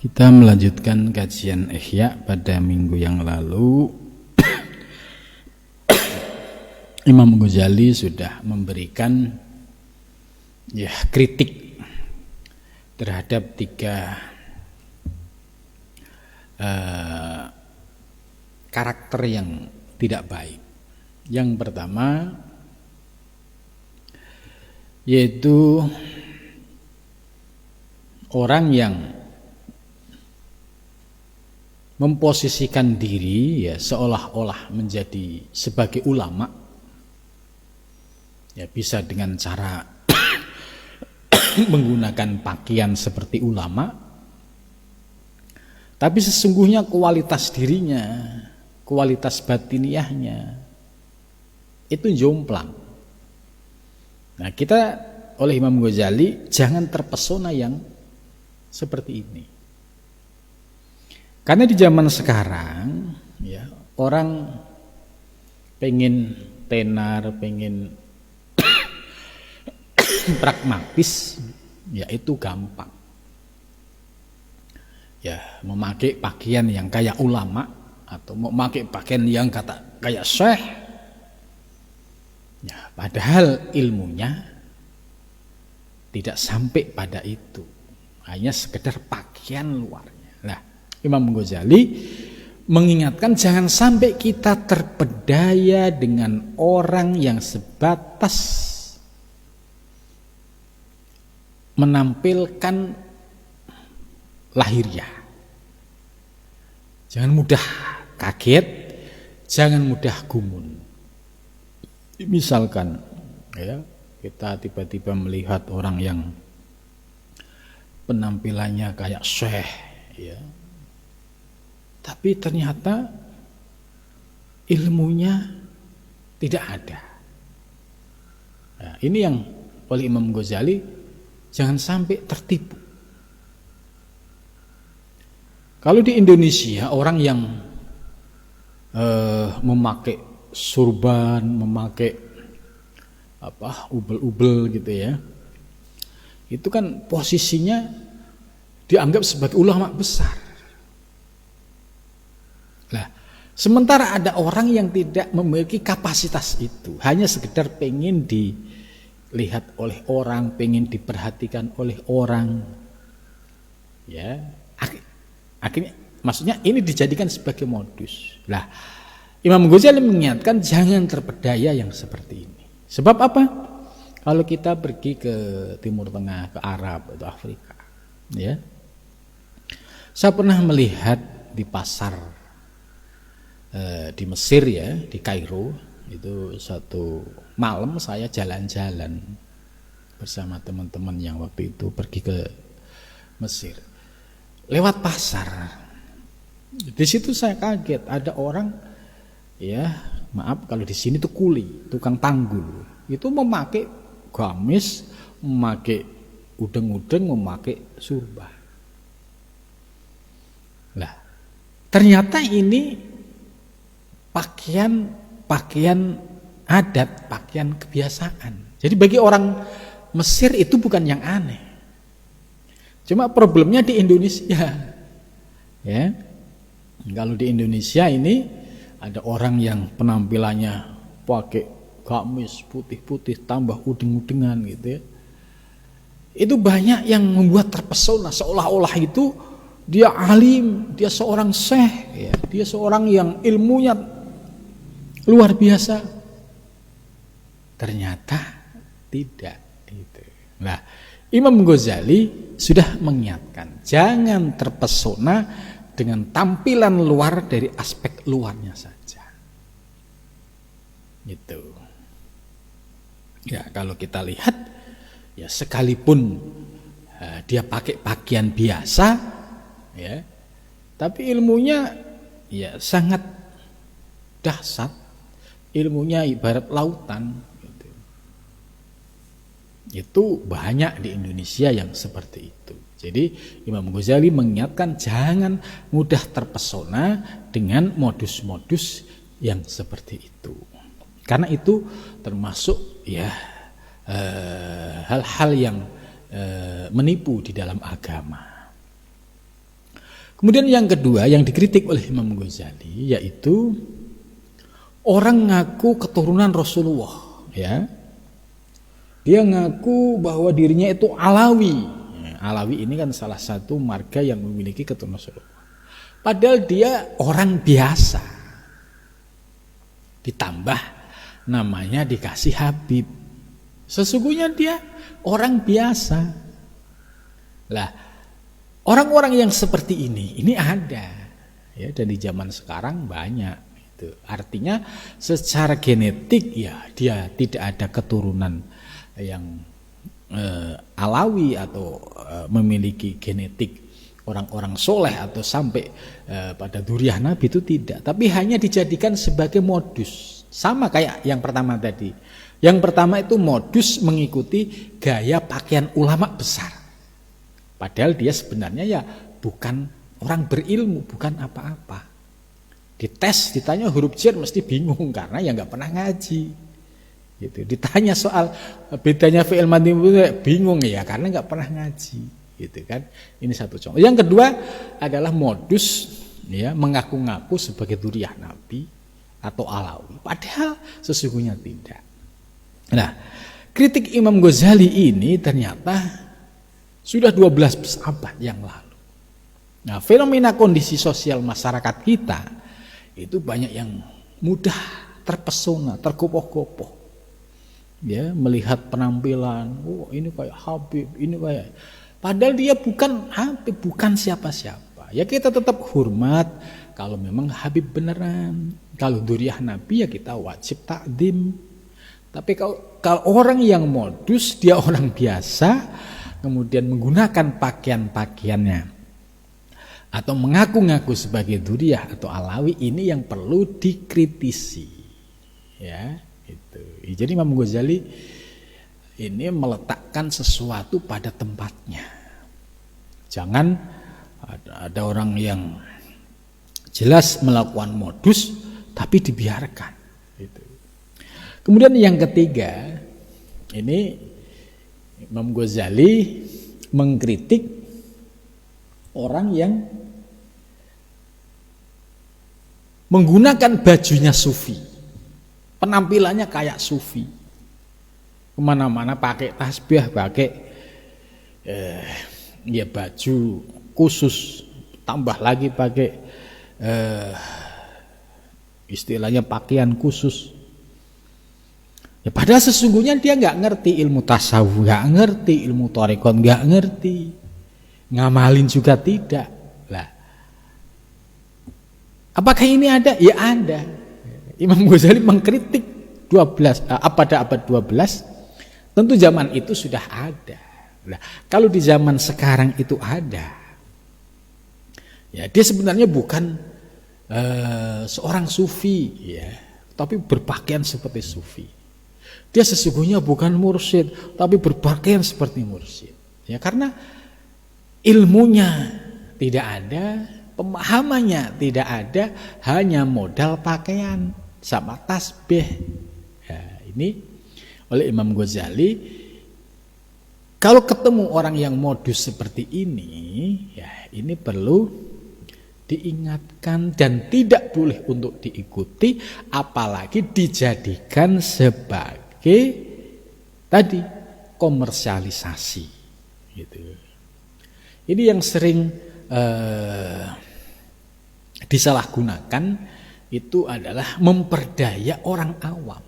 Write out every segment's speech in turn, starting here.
Kita melanjutkan kajian Ihya. Pada minggu yang lalu Imam Ghazali sudah memberikan kritik terhadap tiga karakter yang tidak baik. Yang pertama yaitu orang yang memposisikan diri seolah-olah menjadi sebagai ulama, bisa dengan cara menggunakan pakaian seperti ulama, tapi sesungguhnya kualitas dirinya, kualitas batiniahnya itu jomplang. Nah, kita oleh Imam Ghazali jangan terpesona yang seperti ini. Karena di zaman sekarang orang pengen tenar, pengen pragmatis, itu gampang. Memakai pakaian yang kayak ulama atau memakai pakaian yang kayak syekh. Padahal ilmunya tidak sampai pada itu. Hanya sekedar pakaian luarnya. Nah, Imam Ghazali mengingatkan jangan sampai kita terpedaya dengan orang yang sebatas menampilkan lahiriah. Jangan mudah kaget, jangan mudah gumun. Misalkan kita tiba-tiba melihat orang yang penampilannya kayak syekh, tapi ternyata ilmunya tidak ada. Nah, ini yang oleh Imam Ghazali jangan sampai tertipu. Kalau di Indonesia orang yang memakai surban, memakai ubel-ubel gitu itu kan posisinya dianggap sebagai ulama besar. Nah, sementara ada orang yang tidak memiliki kapasitas itu, hanya sekedar pengen dilihat oleh orang, pengen diperhatikan oleh orang, akhirnya maksudnya ini dijadikan sebagai modus. Lah, Imam Ghazali mengingatkan jangan terpedaya yang seperti ini. Sebab apa? Kalau kita pergi ke Timur Tengah, ke Arab atau Afrika, saya pernah melihat di pasar di Mesir di Kairo, itu satu malam saya jalan-jalan bersama teman-teman yang waktu itu pergi ke Mesir. Lewat pasar, di situ saya kaget ada orang, maaf kalau di sini tuh kuli, tukang tanggul, itu memakai gamis, memakai udeng-udeng, memakai surban. Lah, ternyata ini pakaian adat, pakaian kebiasaan. Jadi bagi orang Mesir itu bukan yang aneh. Cuma problemnya di Indonesia. Kalau di Indonesia ini ada orang yang penampilannya pakai gamis putih-putih tambah udeng-udengan gitu. Itu banyak yang membuat terpesona seolah-olah itu dia alim, dia seorang syekh, dia seorang yang ilmunya luar biasa. Ternyata tidak itu. Nah, Imam Ghazali sudah mengingatkan jangan terpesona dengan tampilan luar dari aspek luarnya saja. Gitu. Kalau kita lihat sekalipun dia pakai pakaian biasa, tapi ilmunya sangat dahsyat. Ilmunya ibarat lautan. Itu banyak di Indonesia yang seperti itu. Jadi Imam Ghazali mengingatkan jangan mudah terpesona dengan modus-modus yang seperti itu. Karena itu termasuk hal-hal yang menipu di dalam agama. Kemudian yang kedua yang dikritik oleh Imam Ghazali yaitu orang ngaku keturunan Rasulullah, ya. Dia ngaku bahwa dirinya itu Alawi. Alawi ini kan salah satu marga yang memiliki keturunan Rasulullah. Padahal dia orang biasa. Ditambah namanya dikasih Habib. Sesungguhnya dia orang biasa. Lah, orang-orang yang seperti ini ada. Ya, dan di zaman sekarang banyak. Itu artinya secara genetik ya dia tidak ada keturunan yang Alawi atau memiliki genetik orang-orang soleh atau sampai pada dzurriyyah Nabi, itu tidak, tapi hanya dijadikan sebagai modus, sama kayak yang pertama tadi. Yang pertama itu modus mengikuti gaya pakaian ulama besar, padahal dia sebenarnya ya bukan orang berilmu, bukan apa-apa. Dites, ditanya huruf jar mesti bingung karena ya nggak pernah ngaji. Gitu. Ditanya soal bedanya fi'il madhi bingung ya karena nggak pernah ngaji, gitu kan. Ini satu contoh. Yang kedua adalah modus ya mengaku-ngaku sebagai dzurriyyah Nabi atau Alawi, padahal sesungguhnya tidak. Nah, kritik Imam Ghazali ini ternyata sudah 12 abad yang lalu. Nah, fenomena kondisi sosial masyarakat kita itu banyak yang mudah terpesona, tergopoh-gopoh. Ya, melihat penampilan, ini kayak Habib, ini kayak, padahal dia bukan Habib, bukan siapa-siapa. Ya kita tetap hormat kalau memang Habib beneran. Kalau dzurriyyah Nabi ya kita wajib takdim. Tapi kalau orang yang modus, dia orang biasa, kemudian menggunakan pakaian-pakaiannya atau mengaku-ngaku sebagai dzurriyyah atau Alawi, ini yang perlu dikritisi. Ya. Itu. Jadi Imam Ghazali ini meletakkan sesuatu pada tempatnya. Jangan ada orang yang jelas melakukan modus tapi dibiarkan. Itu. Kemudian yang ketiga, ini Imam Ghazali mengkritik orang yang menggunakan bajunya sufi. Penampilannya kayak sufi, kemana-mana pakai tasbih, pakai ya baju khusus, tambah lagi pakai istilahnya pakaian khusus. Ya, padahal sesungguhnya dia nggak ngerti ilmu tasawuf, nggak ngerti ilmu thariqat, nggak ngerti, ngamalin juga tidak. Lah, apakah ini ada? Ya ada. Imam Ghazali mengkritik pada abad 12, tentu zaman itu sudah ada. Nah, kalau di zaman sekarang itu ada, ya dia sebenarnya bukan seorang sufi, ya, tapi berpakaian seperti sufi. Dia sesungguhnya bukan mursyid, tapi berpakaian seperti mursyid. Ya, karena ilmunya tidak ada, pemahamannya tidak ada, hanya modal pakaian sama tasbih. Ya, ini oleh Imam Ghazali, kalau ketemu orang yang modus seperti ini, ya ini perlu diingatkan dan tidak boleh untuk diikuti, apalagi dijadikan sebagai tadi komersialisasi. Gitu. Ini yang sering disalahgunakan. Itu adalah memperdaya orang awam.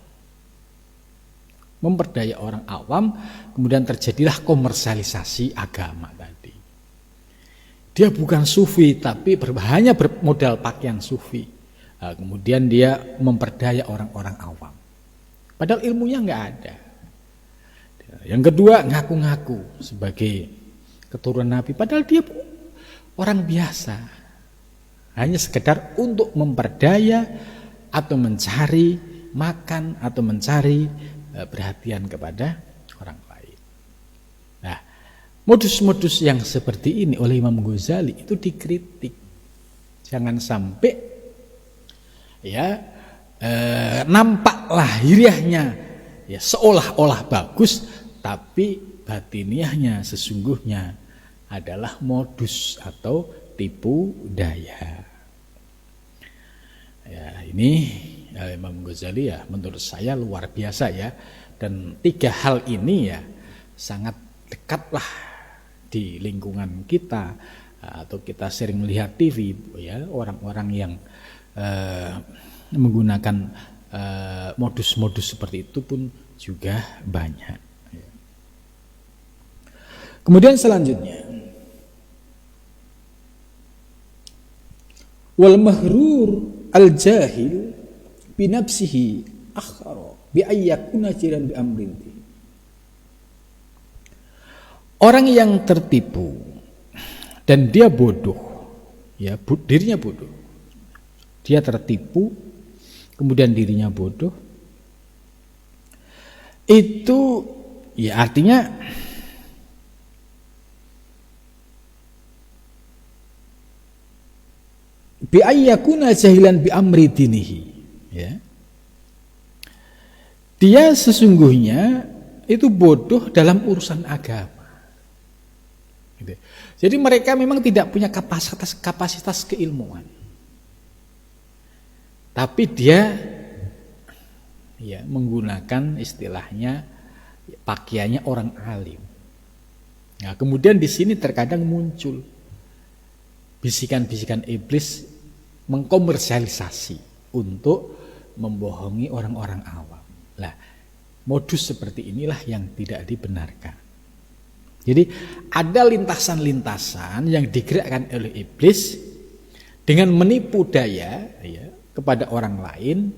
Memperdaya orang awam, kemudian terjadilah komersialisasi agama tadi. Dia bukan sufi, tapi hanya bermodal pakaian sufi. Nah, kemudian dia memperdaya orang-orang awam. Padahal ilmunya nggak ada. Yang kedua, ngaku-ngaku sebagai keturunan Nabi, padahal dia orang biasa. Hanya sekedar untuk memperdaya atau mencari makan atau mencari perhatian kepada orang lain. Nah, modus-modus yang seperti ini oleh Imam Ghazali itu dikritik. Jangan sampai ya nampak lahiriahnya ya seolah-olah bagus, tapi batiniahnya sesungguhnya adalah modus atau tertipu daya. Ya, ini Imam Ghazali ya menurut saya luar biasa ya. Dan 3 hal ini ya sangat dekatlah di lingkungan kita, atau kita sering melihat TV ya, orang-orang yang menggunakan modus-modus seperti itu pun juga banyak. Kemudian selanjutnya, wal mahrur al jahil bi nafsihi akhara bi ayyakuna jiran bi amrin. Orang yang tertipu dan dia bodoh, ya dirinya bodoh, dia tertipu kemudian dirinya bodoh, itu ya artinya bi ayyakuna jahilan bi amri dinihi, ya. Dia sesungguhnya itu bodoh dalam urusan agama. Gitu. Jadi mereka memang tidak punya kapasitas keilmuan. Tapi dia ya menggunakan istilahnya pakaiannya orang alim. Nah, kemudian di sini terkadang muncul bisikan-bisikan iblis mengkomersialisasi untuk membohongi orang-orang awam. Nah, modus seperti inilah yang tidak dibenarkan. Jadi ada lintasan-lintasan yang digerakkan oleh iblis dengan menipu daya ya, kepada orang lain,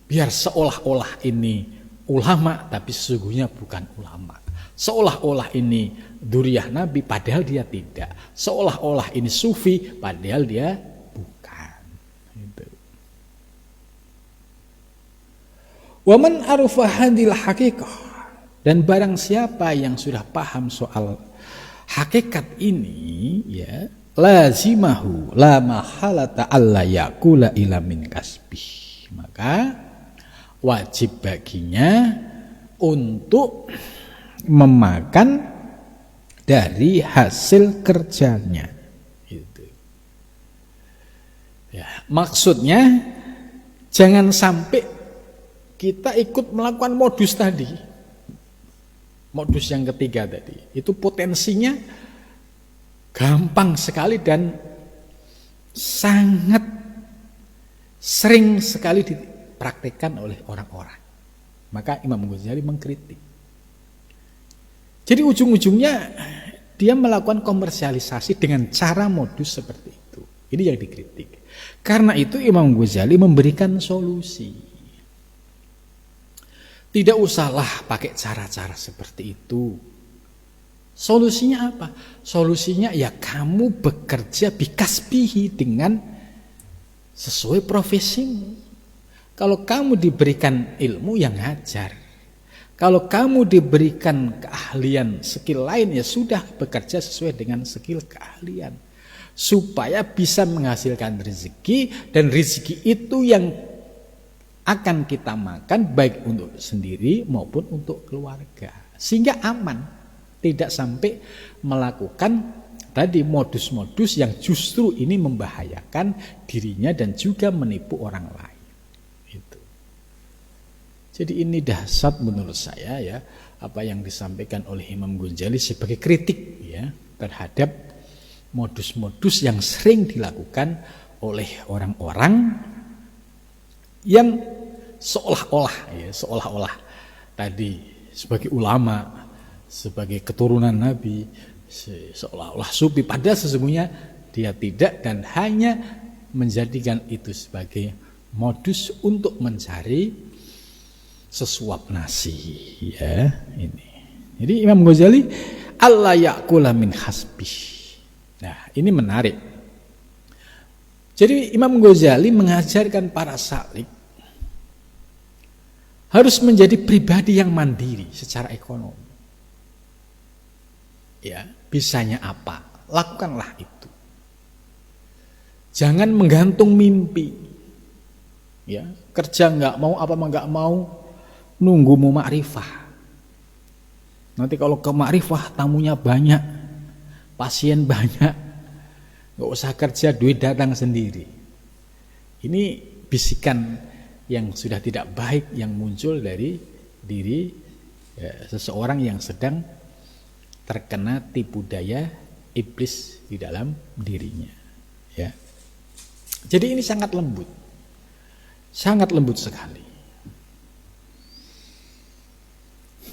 biar seolah-olah ini ulama tapi sesungguhnya bukan ulama. Seolah-olah ini dzurriyyah Nabi padahal dia tidak. Seolah-olah ini sufi padahal dia bukan. Gitu. Wa man arafa hadhil haqiqah, dan barang siapa yang sudah paham soal hakikat ini ya, lazimahu la mahalata alla yaqula ila min kasbih, maka wajib baginya untuk memakan dari hasil kerjanya. Gitu. Ya, maksudnya jangan sampai kita ikut melakukan modus tadi. Modus yang ketiga tadi, itu potensinya gampang sekali dan sangat sering sekali dipraktikkan oleh orang-orang. Maka Imam Ghazali mengkritik. Jadi ujung-ujungnya dia melakukan komersialisasi dengan cara modus seperti itu. Ini yang dikritik. Karena itu Imam Ghazali memberikan solusi. Tidak usahlah pakai cara-cara seperti itu. Solusinya apa? Solusinya ya kamu bekerja bikasbihi dengan sesuai profesimu. Kalau kamu diberikan ilmu yang ngajar. Kalau kamu diberikan keahlian skill lain ya sudah bekerja sesuai dengan skill keahlian. Supaya bisa menghasilkan rezeki, dan rezeki itu yang akan kita makan baik untuk sendiri maupun untuk keluarga. Sehingga aman, tidak sampai melakukan tadi modus-modus yang justru ini membahayakan dirinya dan juga menipu orang lain. Itu. Jadi ini dahsyat menurut saya ya, apa yang disampaikan oleh Imam Ghazali sebagai kritik ya terhadap modus-modus yang sering dilakukan oleh orang-orang yang seolah-olah tadi sebagai ulama, sebagai keturunan Nabi, seolah-olah sufi, padahal sesungguhnya dia tidak, dan hanya menjadikan itu sebagai modus untuk mencari sesuap nasi ya ini. Jadi Imam Ghazali alla yaqula min hasbih. Nah, ini menarik. Jadi Imam Ghazali mengajarkan para salik harus menjadi pribadi yang mandiri secara ekonomi. Ya, bisanya apa? Lakukanlah itu. Jangan menggantung mimpi. Ya, kerja nggak mau apa nggak mau, nunggu mau makrifah. Nanti kalau ke makrifah tamunya banyak, pasien banyak, nggak usah kerja, duit datang sendiri. Ini bisikan yang sudah tidak baik yang muncul dari diri seseorang yang sedang terkena tipu daya iblis di dalam dirinya. Ya. Jadi ini sangat lembut sekali.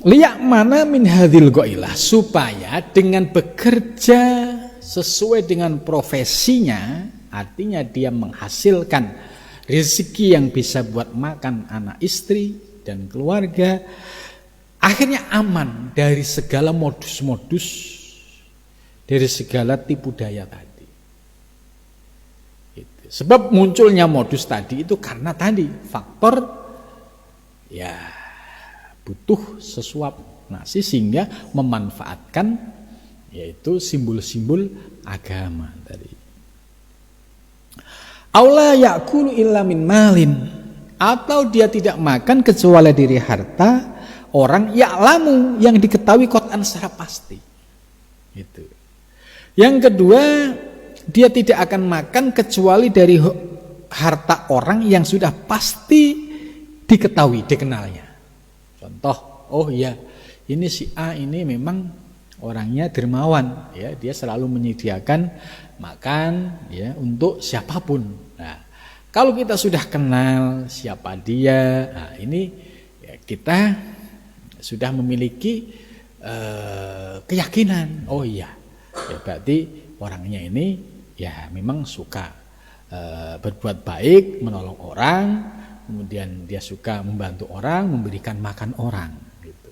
Liyak mana min hadhil goilah, supaya dengan bekerja sesuai dengan profesinya, artinya dia menghasilkan rezeki yang bisa buat makan anak istri dan keluarga, akhirnya aman dari segala modus-modus, dari segala tipu daya tadi. Sebab munculnya modus tadi itu karena tadi faktor ya butuh sesuap nasi sehingga memanfaatkan yaitu simbol-simbol agama tadi. Aula yakulu illa min malin, atau dia tidak makan kecuali dari harta orang ya'lamu yang diketahui qat'an secara pasti. Itu. Yang kedua, dia tidak akan makan kecuali dari harta orang yang sudah pasti diketahui, dikenalnya. Contoh, oh ya, ini si A ini memang orangnya dermawan, ya, dia selalu menyediakan makan, ya, untuk siapapun. Nah, kalau kita sudah kenal siapa dia, nah ini ya, kita sudah memiliki keyakinan, oh iya, ya berarti orangnya ini ya memang suka berbuat baik, menolong orang, kemudian dia suka membantu orang, memberikan makan orang gitu.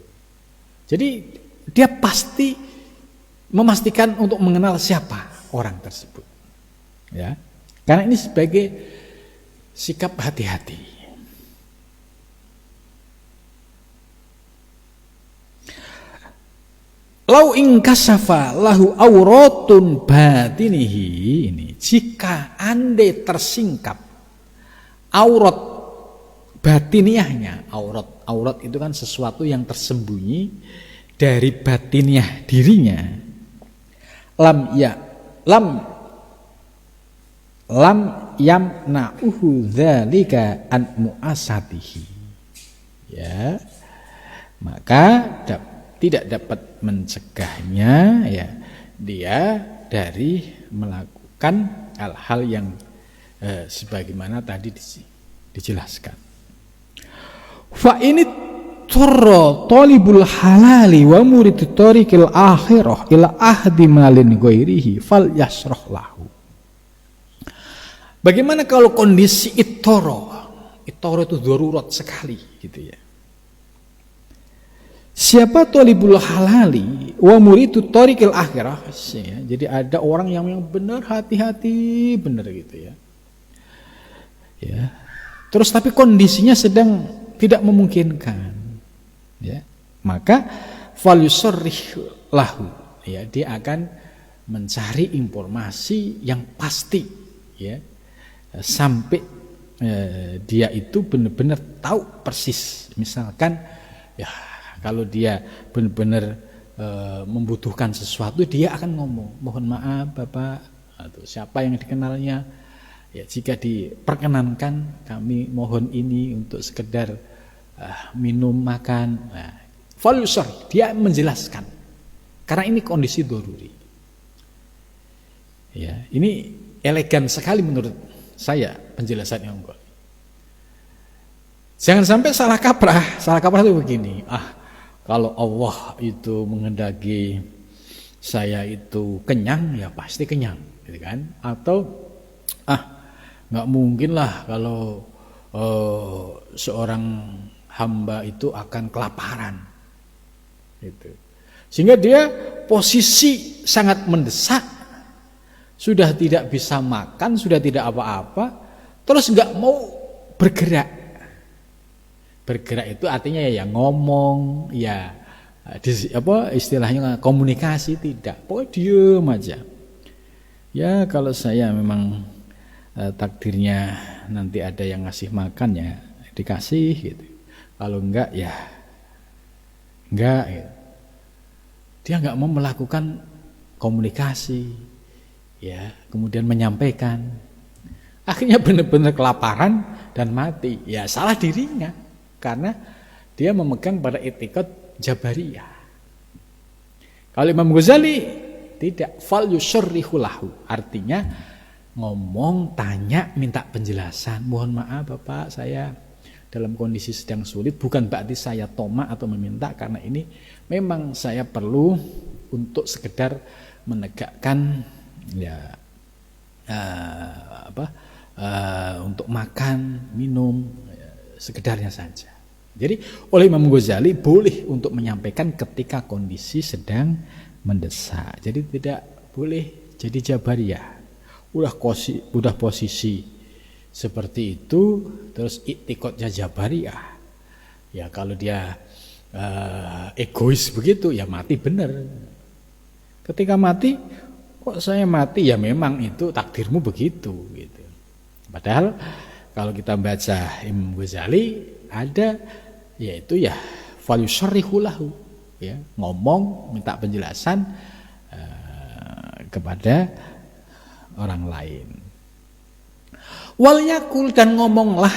Jadi dia pasti memastikan untuk mengenal siapa orang tersebut. Ya. Karena ini sebagai sikap hati-hati. Lau ingkasafa lahu auratun batinihi, ini jika andai tersingkap aurat batiniahnya, aurat itu kan sesuatu yang tersembunyi dari batiniah dirinya, lam yamna'uhu dzalika an mu'asatihi, ya, maka tidak dapat mencegahnya ya dia dari melakukan hal-hal yang sebagaimana tadi dijelaskan. Fa ini turra talibul halali wa muridu tariqil akhirah ila ahdi malin ghairihi fal yasrah lahu. Bagaimana kalau kondisi itoro itu darurat sekali gitu ya. Siapa talibul halali wa muridu tariqil akhirah, ya, jadi ada orang yang benar hati-hati benar gitu ya. Ya. Terus tapi kondisinya sedang tidak memungkinkan. Ya. Maka fal yusarrih lahu, ya, dia akan mencari informasi yang pasti, ya. Sampai dia itu benar-benar tahu persis. Misalkan ya kalau dia benar-benar membutuhkan sesuatu, dia akan ngomong, mohon maaf Bapak, atau siapa yang dikenalnya, ya jika diperkenankan kami mohon ini untuk sekedar minum makan. Nah, volusor, dia menjelaskan, karena ini kondisi daruri. Ya, ini elegan sekali menurut saya penjelasan yang enggak. Jangan sampai salah kaprah itu begini, kalau Allah itu menghendaki saya itu kenyang, ya pasti kenyang, gitu kan? Atau nggak mungkin lah kalau seorang hamba itu akan kelaparan, gitu. Sehingga dia posisi sangat mendesak, sudah tidak bisa makan, sudah tidak apa-apa, terus nggak mau bergerak. Bergerak itu artinya ya ngomong, ya istilahnya komunikasi tidak, pokoknya diem aja. Ya kalau saya memang takdirnya nanti ada yang ngasih makan ya dikasih gitu. Kalau enggak ya enggak gitu. Dia enggak mau melakukan komunikasi, ya, kemudian menyampaikan, akhirnya benar-benar kelaparan dan mati. Ya salah dirinya, karena dia memegang pada etikat Jabariyah. Kalau Imam Ghazali tidak, fal yusyarrihu lahu, artinya ngomong, tanya, minta penjelasan. Mohon maaf Bapak, saya dalam kondisi sedang sulit, bukan berarti saya toma atau meminta, karena ini memang saya perlu untuk sekedar menegakkan ya untuk makan, minum, sekedarnya saja. Jadi oleh Imam Ghazali boleh untuk menyampaikan ketika kondisi sedang mendesak. Jadi tidak boleh jadi Jabariyah. Udah posisi seperti itu, terus iktikadnya Jabariyah. Ya kalau dia egois begitu, ya mati benar. Ketika mati, kok saya mati, ya memang itu takdirmu begitu gitu. Padahal kalau kita baca Imam Ghazali ada, yaitu ya falyusharrihu lahu, ya, ngomong, minta penjelasan kepada orang lain. Wal yakul, dan ngomonglah,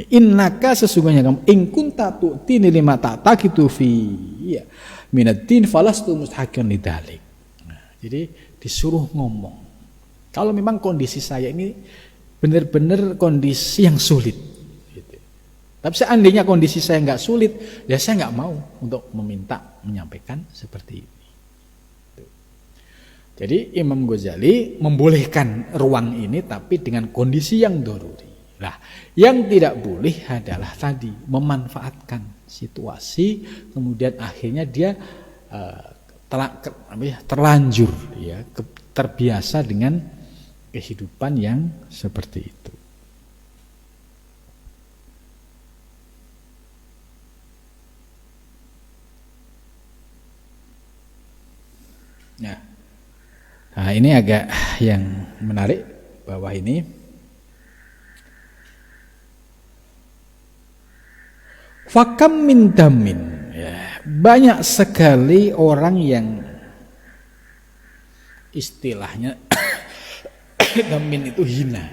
innaka, sesungguhnya kamu, in kunta tu'tini lima ta'taqitu fi minaddin falastu mustahaqan lidzalik. Jadi disuruh ngomong. Kalau memang kondisi saya ini benar-benar kondisi yang sulit, gitu. Tapi seandainya kondisi saya nggak sulit, ya saya nggak mau untuk menyampaikan seperti ini. Jadi Imam Ghazali membolehkan ruang ini, tapi dengan kondisi yang daruri. Nah, yang tidak boleh adalah tadi memanfaatkan situasi, kemudian akhirnya dia terlanjur, ya, terbiasa dengan kehidupan yang seperti itu. Nah, ini agak yang menarik bawah ini. Fakam min damin, ya, banyak sekali orang yang istilahnya damin itu hina,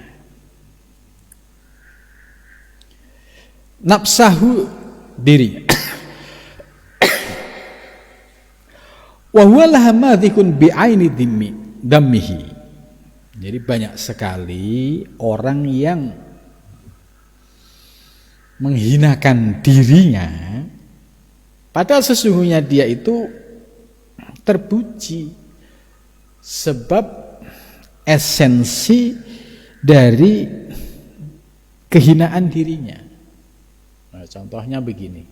nafsahu, dirinya, wa huwa lahamadhikun bi'aini dammihi. Jadi banyak sekali orang yang menghinakan dirinya, padahal sesungguhnya dia itu terpuji, sebab esensi dari kehinaan dirinya. Nah, contohnya begini.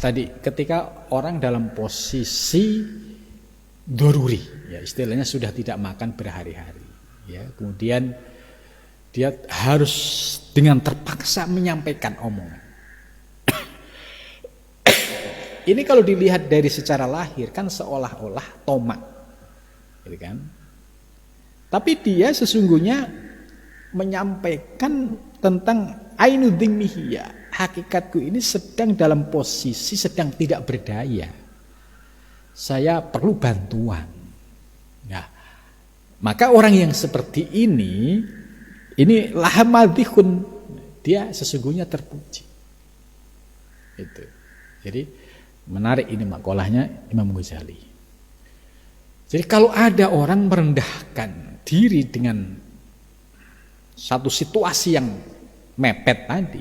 Tadi ketika orang dalam posisi doruri, ya istilahnya sudah tidak makan berhari-hari, ya, kemudian dia harus dengan terpaksa menyampaikan omongan. Ini kalau dilihat dari secara lahir kan seolah-olah tomak, gitu kan? Tapi dia sesungguhnya menyampaikan tentang ainu dhimmihi, hakikatku ini sedang dalam posisi sedang tidak berdaya. Saya perlu bantuan. Nah, maka orang yang seperti ini lahamadhikun, dia sesungguhnya terpuji. Itu. Jadi menarik ini makolahnya Imam Ghazali. Jadi kalau ada orang merendahkan diri dengan satu situasi yang mepet tadi,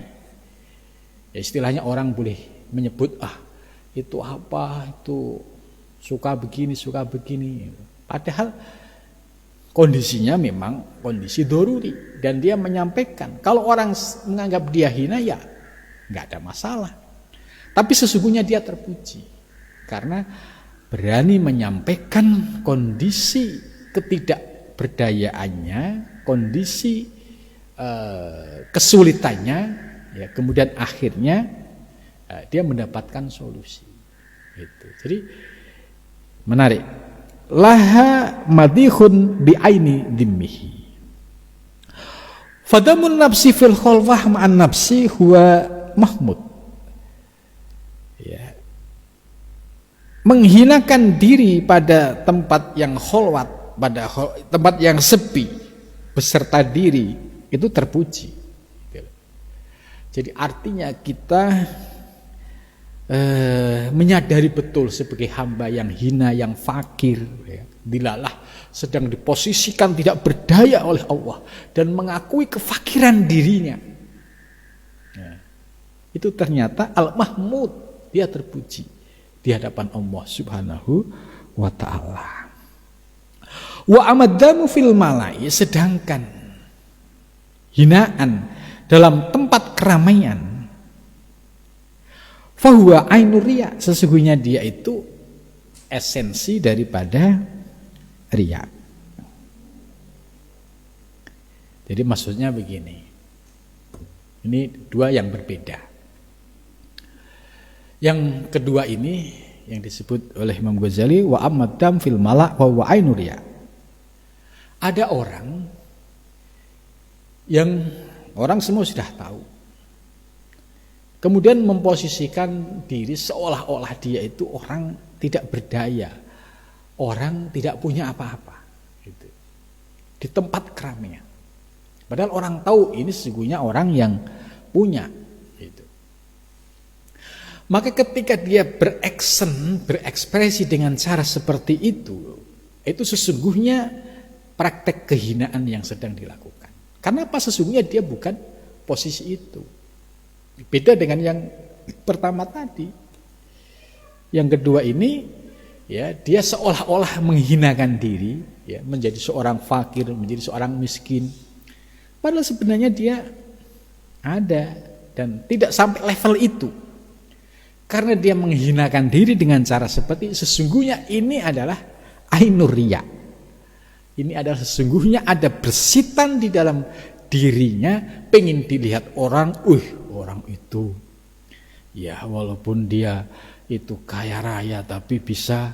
ya istilahnya orang boleh menyebut itu apa, itu suka begini. Padahal kondisinya memang kondisi doruri, dan dia menyampaikan. Kalau orang menganggap dia hina, ya nggak ada masalah. Tapi sesungguhnya dia terpuji karena berani menyampaikan kondisi ketidakberdayaannya, kondisi kesulitannya, ya, kemudian akhirnya dia mendapatkan solusi. Gitu. Jadi menarik. Laha madihun bi'aini dimmihi. Fadamun nafsi fil khalwah ma'an nafsi huwa mahmud. Ya. menghinakan diri pada tempat yang kholwat, pada tempat yang sepi beserta diri, itu terpuji. Jadi artinya kita menyadari betul sebagai hamba yang hina, yang fakir, ya, dilalah sedang diposisikan tidak berdaya oleh Allah dan mengakui kefakiran dirinya. Ya, itu ternyata Al-Mahmud, dia terpuji di hadapan Allah Subhanahu wa ta'ala. Wa amaddamu fil malai, sedangkan hinaan dalam tempat keramaian, fahuwa ainur riya, sesungguhnya dia itu esensi daripada riya. Jadi maksudnya begini, ini dua yang berbeda. Yang kedua ini yang disebut oleh Imam Ghazali, wa ammadam fil mala' wa huwa ainur riya. Ada orang yang orang semua sudah tahu, kemudian memposisikan diri seolah-olah dia itu orang tidak berdaya, orang tidak punya apa-apa, gitu, di tempat keramaian. Padahal orang tahu ini sesungguhnya orang yang punya. Gitu. Maka ketika dia berekspresi dengan cara seperti itu sesungguhnya praktek kehinaan yang sedang dilakukan. Karena apa? Sesungguhnya dia bukan posisi itu. Beda dengan yang pertama tadi. Yang kedua ini, ya, dia seolah-olah menghinakan diri, ya, menjadi seorang fakir, menjadi seorang miskin. Padahal sebenarnya dia ada dan tidak sampai level itu. Karena dia menghinakan diri dengan cara seperti sesungguhnya ini adalah ainur riya. Ini adalah sesungguhnya ada bersitan di dalam dirinya, pengen dilihat orang, orang itu, ya walaupun dia itu kaya raya tapi bisa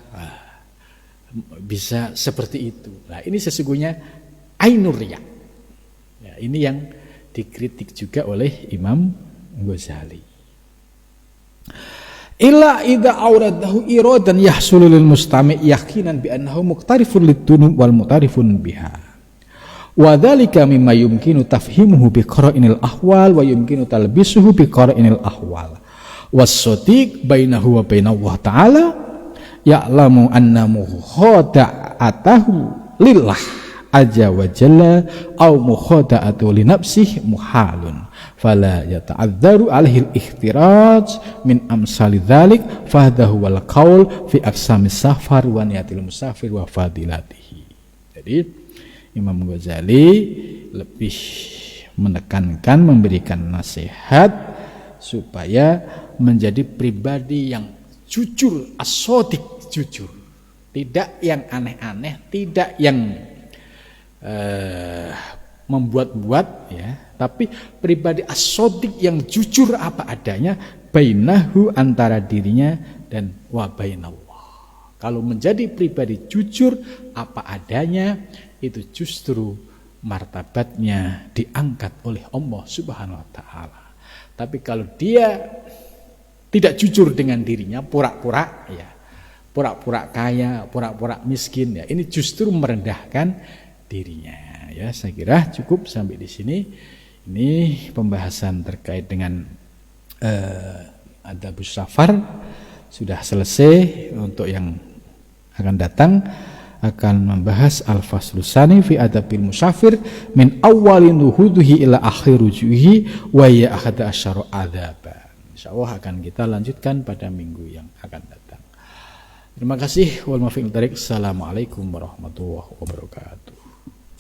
seperti itu. Nah ini sesungguhnya ainur riya. Ya, ini yang dikritik juga oleh Imam Ghazali. Illa idza auradahu iradan yahsulu lil mustami' yaqinan bi annahu muqtarifun lid-dunub wal muqtarifun biha. Wa dzalika mimma yumkinu tafhimuhu bi qara'inil ahwal wa yumkinu talbisuhu bi qara'inil ahwal. Was-sadiq bainahu wa baina Allah ta'ala ya'lamu anna mukhada'atahu lillah azza wa jalla aw mukhada'atu li nafsihi muhalun fala yata'adzaru alaihi al-ihtiraj min amsali dzalik fahdahu wal qaul fi aqsamis safar wa niyatil musafir wa fadilatihi. Jadi Imam Ghazali lebih menekankan, memberikan nasihat supaya menjadi pribadi yang jujur, as-shadiq, jujur, tidak yang aneh-aneh, tidak yang membuat-buat, ya, tapi pribadi as-shadiq yang jujur apa adanya, bainahu, antara dirinya dan wa bainallah. Kalau menjadi pribadi jujur apa adanya, itu justru martabatnya diangkat oleh Allah Subhanahu wa ta'ala. Tapi kalau dia tidak jujur dengan dirinya, pura-pura, ya, pura-pura kaya, pura-pura miskin, ya, ini justru merendahkan dirinya. Ya, saya kira cukup sampai di sini. Ini pembahasan terkait dengan adabus safar sudah selesai. Untuk yang akan datang akan membahas al-faslus tsani fi adabil musafir min awwalin nuhuduhi ila akhir rujuhi wa ya ahada asyara adzaba. Insyaallah akan kita lanjutkan pada minggu yang akan datang. Terima kasih. Wal muwaffiq. Assalamualaikum warahmatullahi wabarakatuh.